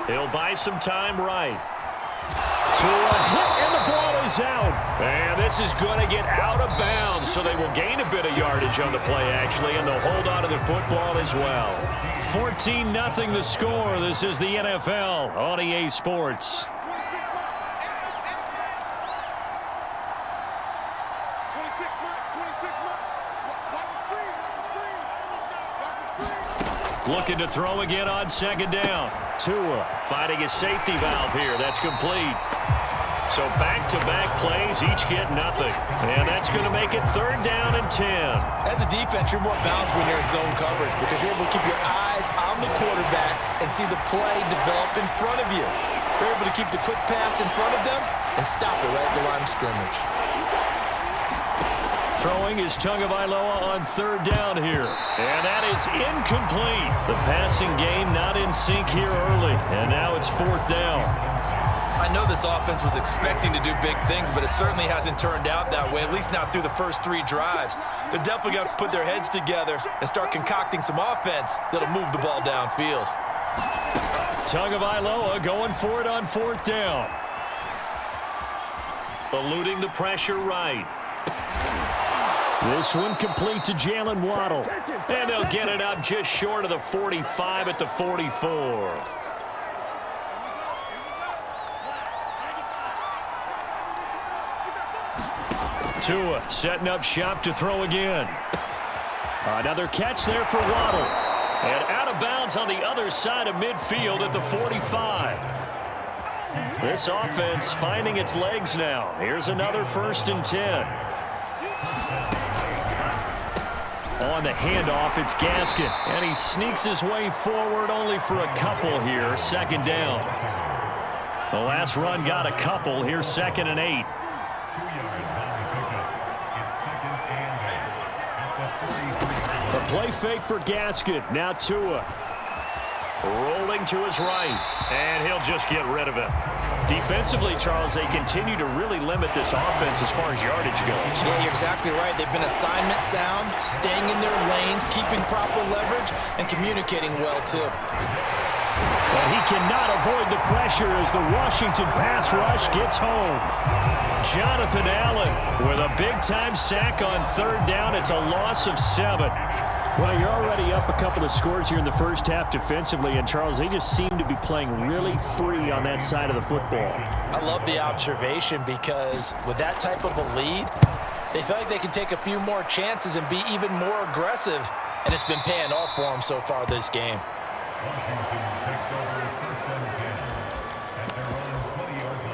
He'll buy some time right. To a hit, and the ball is out. And this is going to get out of bounds, so they will gain a bit of yardage on the play, actually, and they'll hold on to the football as well. 14-0 the score. This is the NFL on EA Sports. Looking to throw again on second down. Tua finding a safety valve here. That's complete. So back-to-back plays, each get nothing. And that's going to make it 3rd down and 10. As a defense, you're more balanced when you're in zone coverage because you're able to keep your eyes on the quarterback and see the play develop in front of you. You're able to keep the quick pass in front of them and stop it right at the line of scrimmage. Throwing is Tagovailoa on 3rd down here. And that is incomplete. The passing game not in sync here early. And now it's 4th down. I know this offense was expecting to do big things, but it certainly hasn't turned out that way, at least not through the first 3 drives. They're definitely going to have to put their heads together and start concocting some offense that'll move the ball downfield. Tagovailoa going for it on 4th down. Eluding the pressure right. This one complete to Jalen Waddle. And they'll get it up just short of the 45 at the 44. Tua setting up shop to throw again. Another catch there for Waddle. And out of bounds on the other side of midfield at the 45. This offense finding its legs now. Here's another 1st and 10. On the handoff, it's Gaskin. And he sneaks his way forward only for a couple here. 2nd down. The last run got a couple. Here's 2nd and 8. A play fake for Gaskin. Now Tua. Rolling to his right. And he'll just get rid of it. Defensively, Charles, they continue to really limit this offense as far as yardage goes. Yeah, you're exactly right. They've been assignment sound, staying in their lanes, keeping proper leverage, and communicating well, too. And he cannot avoid the pressure as the Washington pass rush gets home. Jonathan Allen with a big-time sack on 3rd down. It's a loss of 7. Well, you're already up a couple of scores here in the first half defensively, and Charles, they just seem to be playing really free on that side of the football. I love the observation because with that type of a lead, they feel like they can take a few more chances and be even more aggressive, and it's been paying off for them so far this game.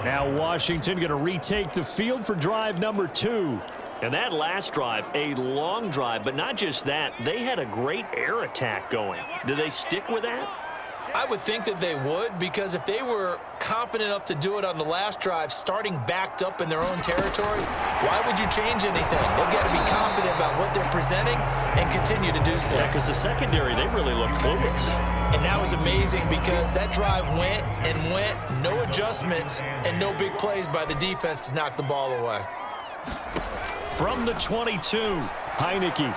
Now Washington going to retake the field for drive number 2. And that last drive, a long drive, but not just that. They had a great air attack going. Do they stick with that? I would think that they would, because if they were confident enough to do it on the last drive, starting backed up in their own territory, why would you change anything? They've got to be confident about what they're presenting and continue to do so. Yeah, because the secondary, they really look clueless. And that was amazing because that drive went and went, no adjustments, and no big plays by the defense to knock the ball away. From the 22, Heineke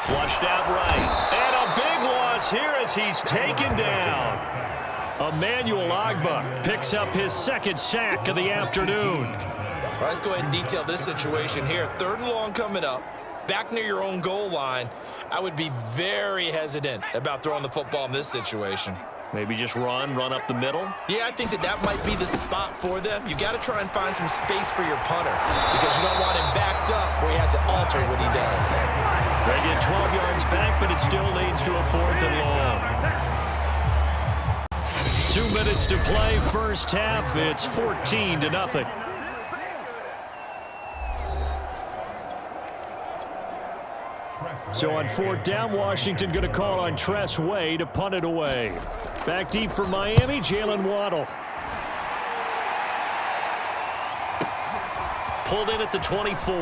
flushed out right. And a big loss here as he's taken down. Emmanuel Ogbah picks up his 2nd sack of the afternoon. Well, let's go ahead and detail this situation here. 3rd and long coming up, back near your own goal line. I would be very hesitant about throwing the football in this situation. Maybe just run up the middle? Yeah, I think that might be the spot for them. You got to try and find some space for your punter because you don't want him backed up where he has to alter what he does. They get 12 yards back, but it still leads to a 4th and long. 2 minutes to play, first half. It's 14-0. So on 4th down, Washington going to call on Tress Way to punt it away. Back deep for Miami, Jalen Waddle. Pulled in at the 24.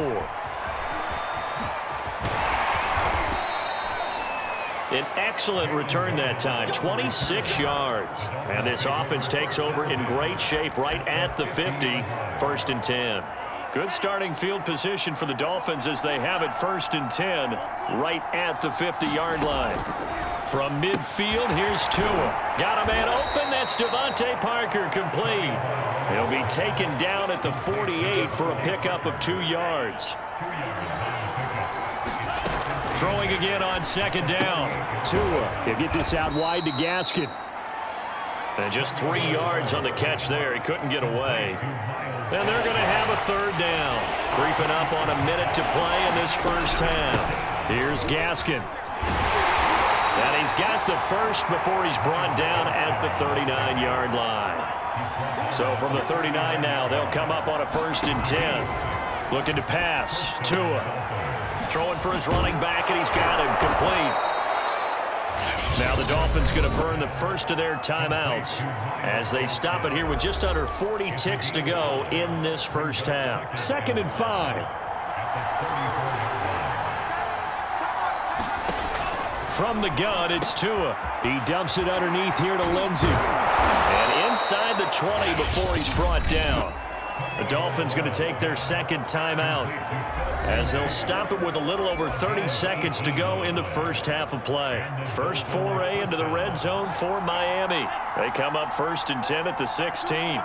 An excellent return that time, 26 yards. And this offense takes over in great shape right at the 50, 1st and 10. Good starting field position for the Dolphins as they have it 1st and 10 right at the 50-yard line. From midfield, here's Tua. Got a man open. That's Devontae Parker, complete. He'll be taken down at the 48 for a pickup of 2 yards. Throwing again on second down. Tua, he'll get this out wide to Gaskin. And just 3 yards on the catch there. He couldn't get away. And they're going to have a third down. Creeping up on a minute to play in this first half. Here's Gaskin. And he's got the first before he's brought down at the 39-yard line. So from the 39 now, they'll come up on a 1st and 10. Looking to pass. Tua throwing for his running back, and he's got him complete. Now the Dolphins going to burn the first of their timeouts as they stop it here with just under 40 ticks to go in this first half. 2nd and 5. From the gun, it's Tua. He dumps it underneath here to Lindsey. And inside the 20 before he's brought down. The Dolphins going to take their 2nd timeout as they'll stop it with a little over 30 seconds to go in the first half of play. First foray into the red zone for Miami. They come up 1st and 10 at the 16.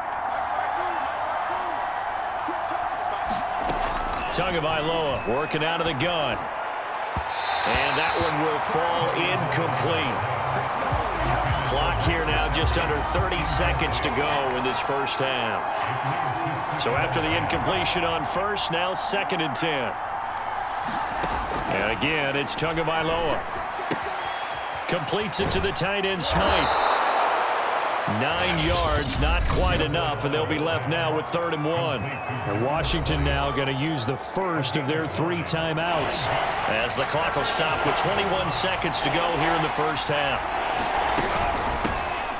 Tagovailoa working out of the gun. And that one will fall incomplete. Clock here now just under 30 seconds to go in this first half. So after the incompletion on first, now 2nd and 10. And again, it's Tagovailoa. Completes it to the tight end, Smythe. 9 yards, not quite enough, and they'll be left now with 3rd and 1. And Washington now going to use the first of their 3 timeouts as the clock will stop with 21 seconds to go here in the first half.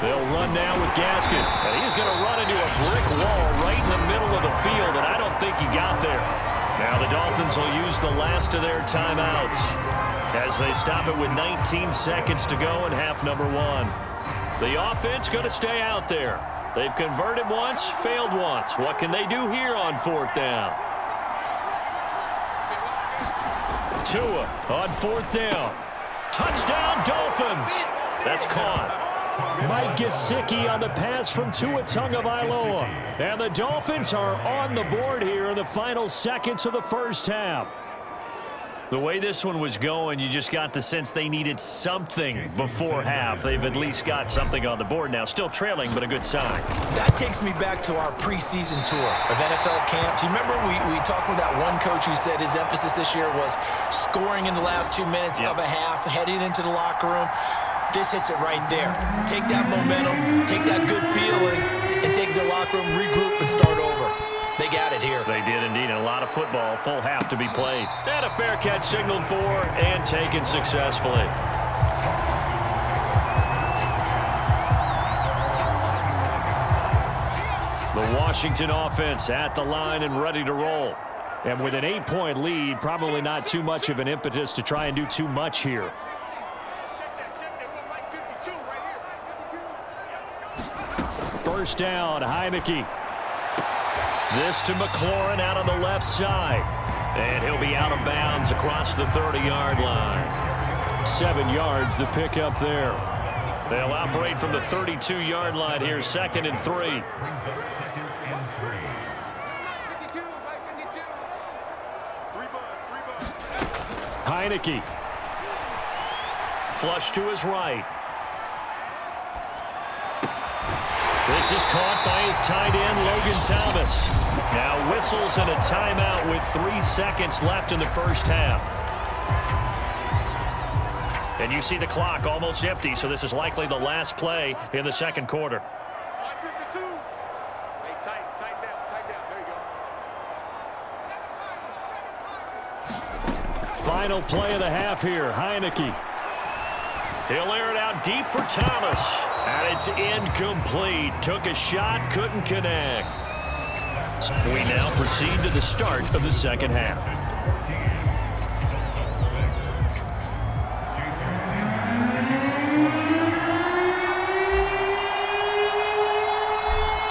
They'll run now with Gaskin, and he's going to run into a brick wall right in the middle of the field, and I don't think he got there. Now the Dolphins will use the last of their timeouts as they stop it with 19 seconds to go in half number 1. The offense going to stay out there. They've converted once, failed once. What can they do here on 4th down? Tua on 4th down. Touchdown, Dolphins. That's caught. Mike Gesicki on the pass from Tua Tagovailoa. And the Dolphins are on the board here in the final seconds of the first half. The way this one was going, you just got the sense they needed something before half. They've at least got something on the board now. Still trailing, but a good sign. That takes me back to our preseason tour of NFL camps. You remember we talked with that one coach who said his emphasis this year was scoring in the last 2 minutes of a half, heading into the locker room. This hits it right there. Take that momentum, take that good feeling, and take the locker room, regroup, and start over. They got it here. They did indeed. And a lot of football, full half to be played. And a fair catch signaled for and taken successfully. The Washington offense at the line and ready to roll. And with an 8-point lead, probably not too much of an impetus to try and do too much here. First down, Heineke. This to McLaurin out on the left side. And he'll be out of bounds across the 30-yard line. 7 yards, the pickup there. They'll operate from the 32-yard line here, 2nd and 3. Heineke. Flush to his right. This is caught by his tight end, Logan Thomas. Now whistles and a timeout with 3 seconds left in the first half. And you see the clock almost empty, so this is likely the last play in the second quarter. Final play of the half here, Heineke. He'll air it out deep for Thomas. And it's incomplete. Took a shot, couldn't connect. We now proceed to the start of the second half.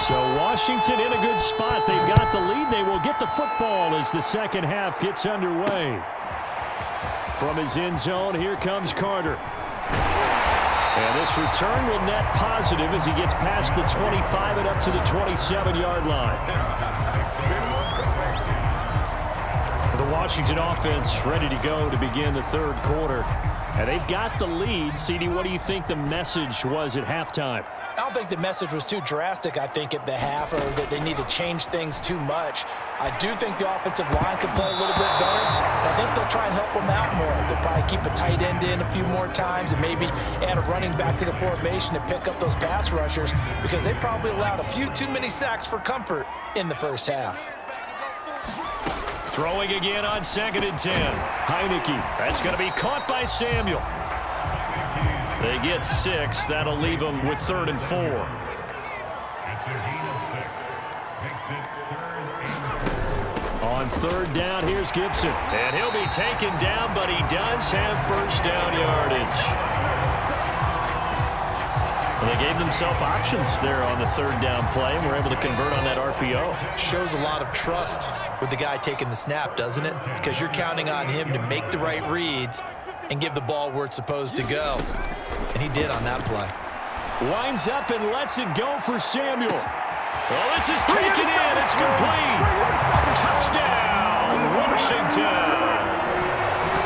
So Washington in a good spot. They've got the lead. They will get the football as the second half gets underway. From his end zone, here comes Carter. And this return will net positive as he gets past the 25 and up to the 27-yard line. The Washington offense ready to go to begin the third quarter. And they've got the lead. CD, what do you think the message was at halftime? I don't think the message was too drastic, I think, at the half, or that they need to change things too much. I do think the offensive line can play a little bit better. I think they'll try and help them out more. They'll probably keep a tight end in a few more times and maybe add a running back to the formation to pick up those pass rushers, because they probably allowed a few too many sacks for comfort in the first half. Throwing again on 2nd and 10. Heineke. That's going to be caught by Samuel. They get 6. That'll leave them with 3rd and 4. On 3rd down, here's Gibson. And he'll be taken down, but he does have first down yardage. Well, they gave themselves options there on the 3rd down play, and were able to convert on that RPO. Shows a lot of trust with the guy taking the snap, doesn't it? Because you're counting on him to make the right reads and give the ball where it's supposed to go. And he did on that play. Winds up and lets it go for Samuel. Well, this is taken in. It's complete. Touchdown, Washington.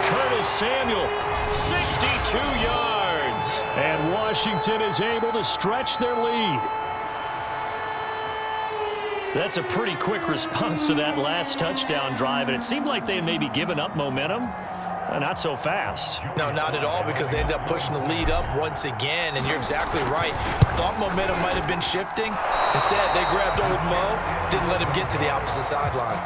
Curtis Samuel, 62 yards. And Washington is able to stretch their lead. That's a pretty quick response to that last touchdown drive, and it seemed like they had maybe given up momentum. Not so fast. No, not at all, because they ended up pushing the lead up once again, and you're exactly right. Thought momentum might have been shifting. Instead, they grabbed old Mo, didn't let him get to the opposite sideline.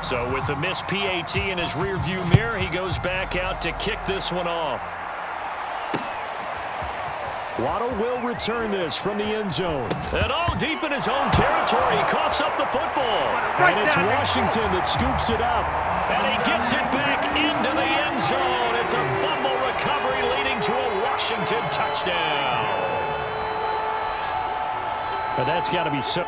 So with the missed PAT in his rearview mirror, he goes back out to kick this one off. Waddle will return this from the end zone. And all deep in his own territory, he coughs up the football. And it's Washington that scoops it up. And he gets it back into the end zone. It's a fumble recovery leading to a Washington touchdown. But that's got to be so...